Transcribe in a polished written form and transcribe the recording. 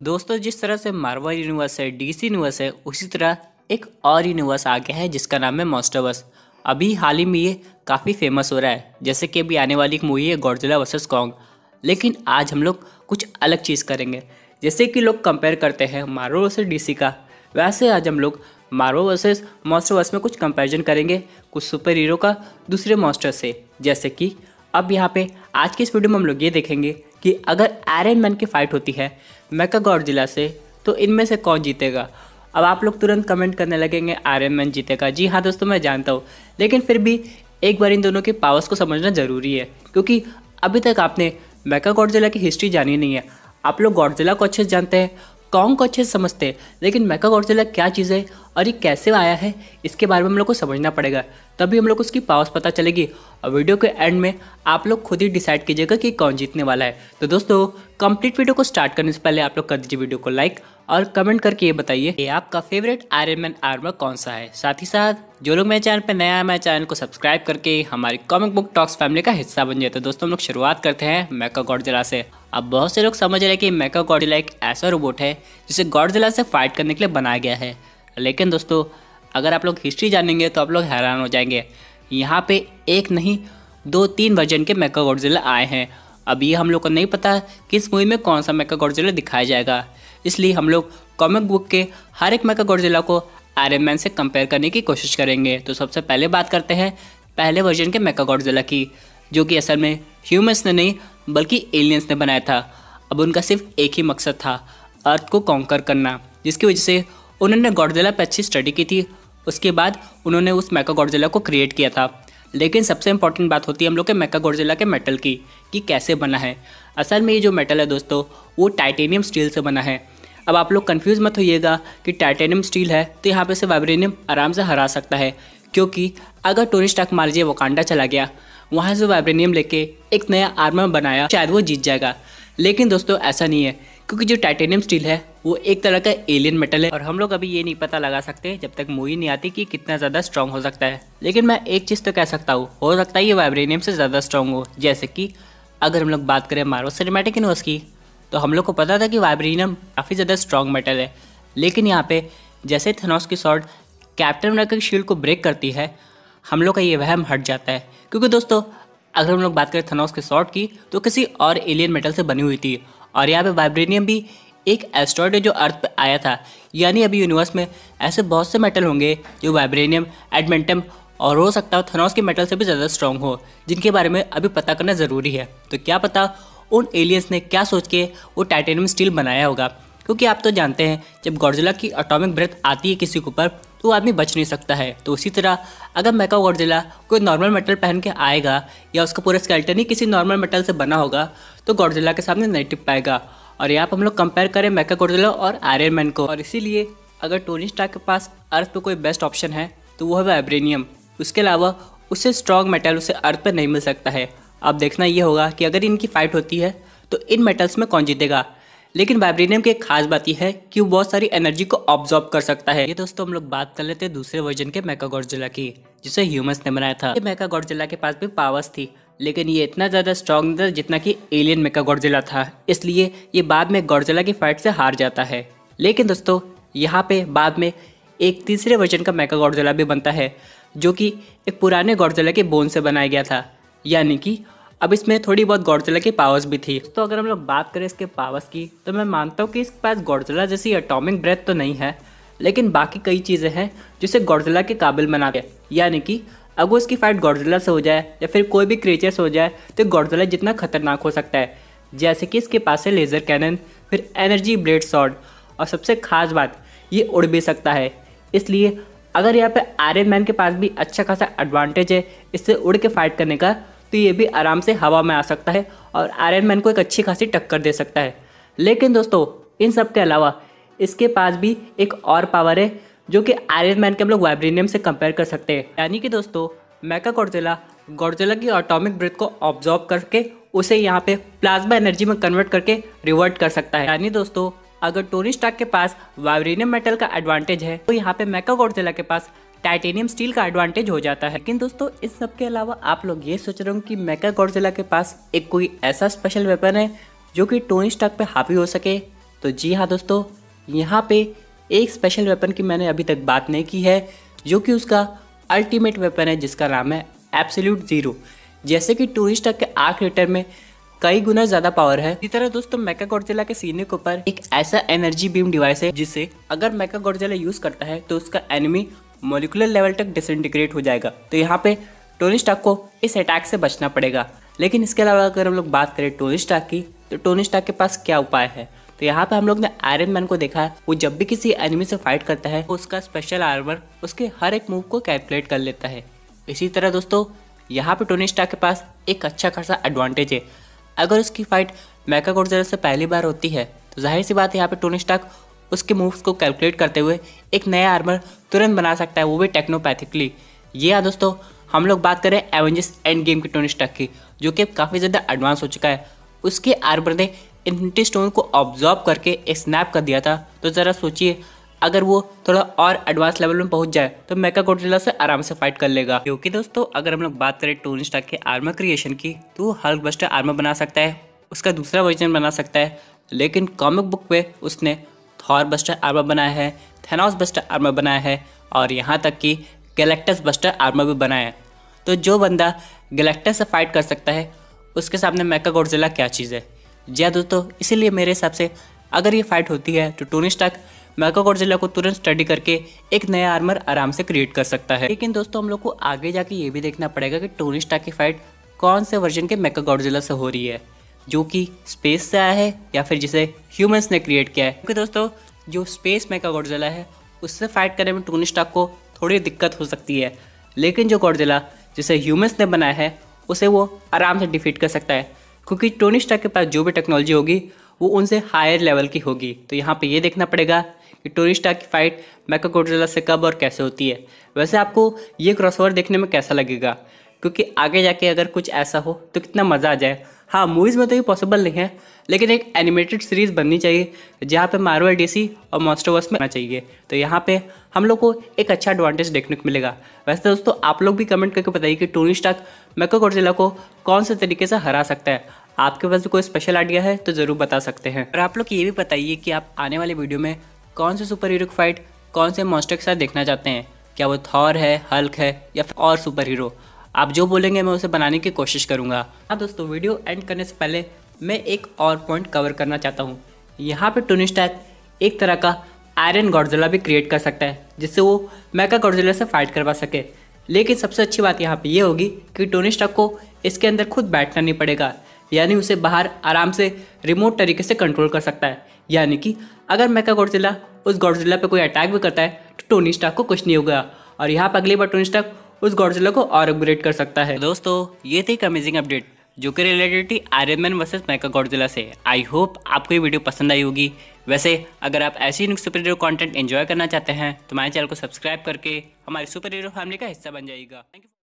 दोस्तों, जिस तरह से मार्वल यूनिवर्स है, डीसी यूनिवर्स है, उसी तरह एक और यूनिवर्स आ गया है जिसका नाम है मॉन्स्टरवर्स। अभी हाल ही में ये काफ़ी फेमस हो रहा है, जैसे कि अभी आने वाली एक मूवी है गॉडजिला वर्सेस कॉन्ग। लेकिन आज हम लोग कुछ अलग चीज़ करेंगे। जैसे कि लोग कंपेयर करते हैं मार्वल वर्सेस डीसी का, वैसे आज हम लोग मार्वल वर्सेस मॉन्स्टरवर्स में कुछ कंपैरिजन करेंगे कुछ सुपर हीरो का दूसरे मॉन्स्टर से। जैसे कि अब यहाँ पे आज की इस वीडियो में हम लोग ये देखेंगे कि अगर आयरन मैन की फाइट होती है मेका गॉडजिला से, तो इनमें से कौन जीतेगा। अब आप लोग तुरंत कमेंट करने लगेंगे आयरन मैन जीतेगा। जी हाँ दोस्तों, मैं जानता हूँ, लेकिन फिर भी एक बार इन दोनों के पावर्स को समझना ज़रूरी है, क्योंकि अभी तक आपने मेका गॉडजिला की हिस्ट्री जानी नहीं है। आप लोग गॉडजिला को अच्छे से जानते हैं, कॉन्ग को अच्छे से समझते हैं, लेकिन मेका गॉडजिला क्या चीज़ है और ये कैसे आया है, इसके बारे में हम लोग को समझना पड़ेगा, तभी हम लोग को उसकी पावर्स पता चलेगी। और वीडियो के एंड में आप लोग खुद ही डिसाइड कीजिएगा कि कौन जीतने वाला है। तो दोस्तों, कंप्लीट वीडियो को स्टार्ट करने से पहले आप लोग कर दीजिए वीडियो को लाइक और कमेंट करके ये बताइए कि आपका फेवरेट आयरन मैन आर्मर कौन सा है। साथ ही साथ जो लोग मेरे चैनल पर नया है, मेरे चैनल को सब्सक्राइब करके हमारी कॉमिक बुक टॉक्स फैमिली का हिस्सा बन जाए। तो दोस्तों, हम लोग शुरुआत करते हैं मेका गॉडजिला से। अब बहुत से लोग समझ रहे हैं कि मेका गॉडजिला एक ऐसा रोबोट है जिसे गॉडजिला से फाइट करने के लिए बनाया गया है, लेकिन दोस्तों अगर आप लोग हिस्ट्री जानेंगे तो आप लोग हैरान हो जाएंगे। यहाँ पे एक नहीं 2-3 वर्जन के मेका गॉडजिला आए हैं। अब ये हम लोग को नहीं पता कि इस मूवी में कौन सा मेका गॉडजिला दिखाया जाएगा, इसलिए हम लोग कॉमिक बुक के हर एक मेका गॉडजिला को आयरन मैन से कंपेयर करने की कोशिश करेंगे। तो सबसे पहले बात करते हैं पहले वर्जन के मेका गॉडजिला की, जो कि असल में ह्यूमंस ने नहीं बल्कि एलियंस ने बनाया था। अब उनका सिर्फ एक ही मकसद था, अर्थ को कॉन्कर करना, जिसकी वजह से उन्होंने गॉडजिला पर अच्छी स्टडी की थी। उसके बाद उन्होंने उस मेका गॉडजिला को क्रिएट किया था। लेकिन सबसे इंपॉर्टेंट बात होती है हम लोग के मेका गॉडजिला के मेटल की, कि कैसे बना है। असल में ये जो मेटल है दोस्तों, वो टाइटेनियम स्टील से बना है। अब आप लोग कंफ्यूज मत होइएगा कि टाइटेनियम स्टील है तो यहाँ पे से वाइब्रेनियम आराम से हरा सकता है, क्योंकि अगर टोनी स्टार्क मान लीजिए वकांडा चला गया, वहाँ से वाइब्रेनियम लेके एक नया आर्मर बनाया, शायद वो जीत जाएगा। लेकिन दोस्तों ऐसा नहीं है, क्योंकि जो टाइटेनियम स्टील है वो एक तरह का एलियन मेटल है, और हम लोग अभी ये नहीं पता लगा सकते जब तक मूवी नहीं आती कि कितना ज़्यादा स्ट्रॉन्ग हो सकता है। लेकिन मैं एक चीज़ तो कह सकता हूँ, हो सकता है ये वाइब्रेनियम से ज़्यादा स्ट्रॉन्ग हो। जैसे कि अगर हम लोग बात करें मार्वल सिनेमैटिक यूनिवर्स की, तो हम लोग को पता था कि वाइब्रेनियम काफ़ी ज़्यादा स्ट्रॉन्ग मेटल है। लेकिन यहाँ पे जैसे थेनोस की स्वॉर्ड कैप्टन अमेरिका की शील्ड को ब्रेक करती है, हम लोग का ये वहम हट जाता है। क्योंकि दोस्तों अगर हम लोग बात करें थेनोस के स्वॉर्ड की, तो किसी और एलियन मेटल से बनी हुई थी, और यहाँ पे वाइब्रेनियम भी एक एस्ट्रॉयड है जो अर्थ पे आया था। यानी अभी यूनिवर्स में ऐसे बहुत से मेटल होंगे जो वाइब्रेनियम, एडमेंटम और हो सकता है थेनोस के मेटल से भी ज़्यादा स्ट्रॉन्ग हो, जिनके बारे में अभी पता करना ज़रूरी है। तो क्या पता उन एलियंस ने क्या सोच के वो टाइटेनियम स्टील बनाया होगा, क्योंकि आप तो जानते हैं जब गॉडजिला की एटॉमिक ब्रेथ आती है किसी के ऊपर तो वो आदमी बच नहीं सकता है। तो उसी तरह अगर मेका गॉडजिला कोई नॉर्मल मेटल पहन के आएगा या उसका पूरा स्केलेटन ही किसी नॉर्मल मेटल से बना होगा, तो गॉडजिला के सामने नहीं टिक पाएगा। और यहाँ पर हम लोग कंपेयर करें मेका गॉडजिला और आयरन मैन को, और इसीलिए अगर टोनी स्टार्क के पास अर्थ पे कोई बेस्ट ऑप्शन है तो वो है वाइब्रेनियम। उसके अलावा उससे स्ट्रॉन्ग मेटल उसे अर्थ पे नहीं मिल सकता है। अब देखना ये होगा कि अगर इनकी फाइट होती है तो इन मेटल्स में कौन जीतेगा। लेकिन वाइब्रेनियम की एक खास बात यह है कि वो बहुत सारी एनर्जी को ऑब्जॉर्ब कर सकता है। ये दोस्तों हम लोग बात कर लेते हैं दूसरे वर्जन के मेका गॉडजिला की, जिसे ह्यूमंस ने बनाया था। मेका गॉडजिला के पास भी पावर्स थी, लेकिन ये इतना ज़्यादा स्ट्रॉन्ग था जितना कि एलियन मेका गॉडजिला था, इसलिए ये बाद में गॉडजिला की फाइट से हार जाता है। लेकिन दोस्तों यहाँ पे बाद में एक तीसरे वर्जन का मेका गॉडजिला भी बनता है, जो कि एक पुराने गॉडजिला के बोन से बनाया गया था। यानी कि अब इसमें थोड़ी बहुत गॉडजिला की पावर्स भी थी। तो अगर हम लोग बात करें इसके पावर्स की, तो मैं मानता हूँ कि इसके पास गॉडजिला जैसी एटॉमिक ब्रेथ तो नहीं है, लेकिन बाकी कई चीज़ें हैं जिसे गॉडजिला के काबिल बनाते हैं। यानी कि अगर उसकी फाइट गॉडजिला से हो जाए या फिर कोई भी क्रिएचर से हो जाए तो गॉडजिला जितना खतरनाक हो सकता है। जैसे कि इसके पास है लेज़र कैनन, फिर एनर्जी ब्लेड स्वॉर्ड, और सबसे खास बात ये उड़ भी सकता है। इसलिए अगर यहाँ पे आयरन मैन के पास भी अच्छा खासा एडवांटेज है इससे उड़ के फाइट करने का, तो ये भी आराम से हवा में आ सकता है और आयरन मैन को एक अच्छी खासी टक्कर दे सकता है। लेकिन दोस्तों इन सब के अलावा इसके पास भी एक और पावर है, जो कि आयरन मैन के हम लोग वाइब्रेनियम से कंपेयर कर सकते हैं। यानी कि दोस्तों मेका गॉडजिला की एटॉमिक ब्रेथ को ऑब्जॉर्ब करके उसे यहाँ पे प्लाज्मा एनर्जी में कन्वर्ट करके रिवर्ट कर सकता है। यानी दोस्तों अगर टोनी स्टार्क के पास वाइब्रेनियम मेटल का एडवांटेज है, तो यहाँ पे मेका गॉडजिला के पास टाइटेनियम स्टील का एडवांटेज हो जाता है। लेकिन दोस्तों इस सब के अलावा आप लोग ये सोच रहे हो कि मेका गॉडजिला के पास एक कोई ऐसा स्पेशल वेपन है जो कि टोनी स्टार्क पे हावी हो सके, तो जी हाँ दोस्तों, यहाँ पे एक स्पेशल वेपन की मैंने अभी तक बात नहीं की है, जो कि उसका अल्टीमेट वेपन है जिसका नाम है एब्सोल्यूट ज़ीरो। जैसे कि टोनी स्टार्क के आर्क रेटर में कई गुना ज़्यादा पावर है, इसी तरह दोस्तों मेकागॉडजिला के सीने के ऊपर एक ऐसा एनर्जी बीम डिवाइस है जिससे अगर मेकागॉडजिला यूज़ करता है तो उसका एनिमी मॉलिक्यूलर लेवल तक डिसइंटीग्रेट हो जाएगा। तो यहाँ पे टोनी स्टार्क को इस अटैक से बचना पड़ेगा। लेकिन इसके अलावा अगर हम लोग बात करें टोनी स्टार्क की, तो टोनी स्टार्क के पास क्या उपाय है? तो यहाँ पे हम लोग ने आयरन मैन को देखा है, वो जब भी किसी एनिमी से फाइट करता है तो उसका स्पेशल आर्मर उसके हर एक मूव को कैलकुलेट कर लेता है। इसी तरह दोस्तों यहाँ पे टोनी स्टार्क के पास एक अच्छा खासा एडवांटेज है। अगर उसकी फाइट मेकागॉडजिला से पहली बार होती है तो जाहिर सी बात है यहाँ पे टोनी स्टार्क उसके मूव्स को कैलकुलेट करते हुए एक नया आर्मर तुरंत बना सकता है, वो भी टेक्नोपैथिकली। ये हाँ दोस्तों, हम लोग बात करें एवेंजर्स एंड गेम की टोनी स्टार्क की, जो कि काफ़ी ज़्यादा एडवांस हो चुका है। उसके आर्मर ने इन्फिनिटी स्टोन को ऑब्जॉर्व करके एक स्नैप कर दिया था। तो ज़रा सोचिए, अगर वो थोड़ा और एडवांस लेवल में पहुंच जाए तो मेकागॉडजिला से आराम से फाइट कर लेगा। क्योंकि दोस्तों अगर हम लोग बात करें टोनी स्टार्क के आर्मर क्रिएशन की, तो वो हल्क बस्टर आर्मर बना सकता है, उसका दूसरा वर्जन बना सकता है। लेकिन कॉमिक बुक पे उसने थॉर बस्टर आर्मर बनाया है, थेनोस बस्टर आर्मर बनाया है और यहाँ तक कि गैलेक्टस बस्टर आर्मर भी बनाया है। तो जो बंदा गैलेक्टस से फाइट कर सकता है उसके सामने मेकागॉडजिला क्या चीज़ है? जी हाँ दोस्तों, इसीलिए मेरे हिसाब से अगर ये फाइट होती है तो टोनी स्टार्क मेकागॉडजिला को तुरंत स्टडी करके एक नया आर्मर आराम से क्रिएट कर सकता है। लेकिन दोस्तों हम लोग को आगे जाके ये भी देखना पड़ेगा कि टोनी स्टार्क की फाइट कौन से वर्जन के मेकागॉडजिला से हो रही है, जो कि स्पेस से आया है या फिर जिसे ह्यूमंस ने क्रिएट किया है। क्योंकि दोस्तों जो स्पेस मेकागॉडजिला है उससे फाइट करने में टोनी स्टार्क को थोड़ी दिक्कत हो सकती है, लेकिन जो गॉडजिला जिसे ह्यूमंस ने बनाया है उसे वो आराम से डिफीट कर सकता है, क्योंकि टोनी स्टार्क के पास जो भी टेक्नोलॉजी होगी वो उनसे हायर लेवल की होगी। तो यहाँ पे ये देखना पड़ेगा कि टोनी स्टार्क की फाइट मेकागॉडजिला से कब और कैसे होती है। वैसे आपको ये क्रॉसओवर देखने में कैसा लगेगा? क्योंकि आगे जाके अगर कुछ ऐसा हो तो कितना मज़ा आ जाए। हाँ, मूवीज़ में तो ये पॉसिबल नहीं है, लेकिन एक एनिमेटेड सीरीज़ बननी चाहिए जहाँ पे मार्वल, डीसी और मॉन्स्टरवर्स में आना चाहिए। तो यहाँ पे हम लोग को एक अच्छा एडवांटेज देखने को मिलेगा। वैसे दोस्तों आप लोग भी कमेंट करके बताइए कि टोनी स्टार्क मेकागॉडजिला को कौन से तरीके से हरा सकता है। आपके पास कोई स्पेशल आइडिया है तो ज़रूर बता सकते हैं। और आप लोग ये भी बताइए कि आप आने वाले वीडियो में कौन से सुपर हीरो की फाइट कौन से मॉन्स्टर के साथ देखना चाहते हैं। क्या वो थॉर है, हल्क है या फिर और सुपर हीरो? आप जो बोलेंगे मैं उसे बनाने की कोशिश करूँगा। हाँ दोस्तों, वीडियो एंड करने से पहले मैं एक और पॉइंट कवर करना चाहता हूँ। यहाँ पे टोनी स्टार्क एक तरह का आयरन गॉडजिला भी क्रिएट कर सकता है जिससे वो मेकागॉडजिला से फाइट करवा सके। लेकिन सबसे अच्छी बात यहाँ पे ये होगी कि टोनी स्टार्क को इसके अंदर खुद बैठना नहीं पड़ेगा, यानी उसे बाहर आराम से रिमोट तरीके से कंट्रोल कर सकता है। यानी कि अगर मेकागॉडजिला उस गॉडजिला पे कोई अटैक भी करता है तो टोनी स्टार्क को कुछ नहीं होगा और यहाँ पर अगली बार टोनी स्टार्क उस गॉडजिला को और अपग्रेड कर सकता है। दोस्तों ये थी एक अमेजिंग अपडेट जो कि रिलेटेड थी आयरन मैन वर्सेस मेकागॉडजिला से। आई होप आपको ये वीडियो पसंद आई होगी। वैसे अगर आप ऐसी ही सुपर हीरो कंटेंट एंजॉय करना चाहते हैं तो हमारे चैनल को सब्सक्राइब करके हमारी सुपर हीरो फैमिली का हिस्सा बन जाइएगा। Thank you.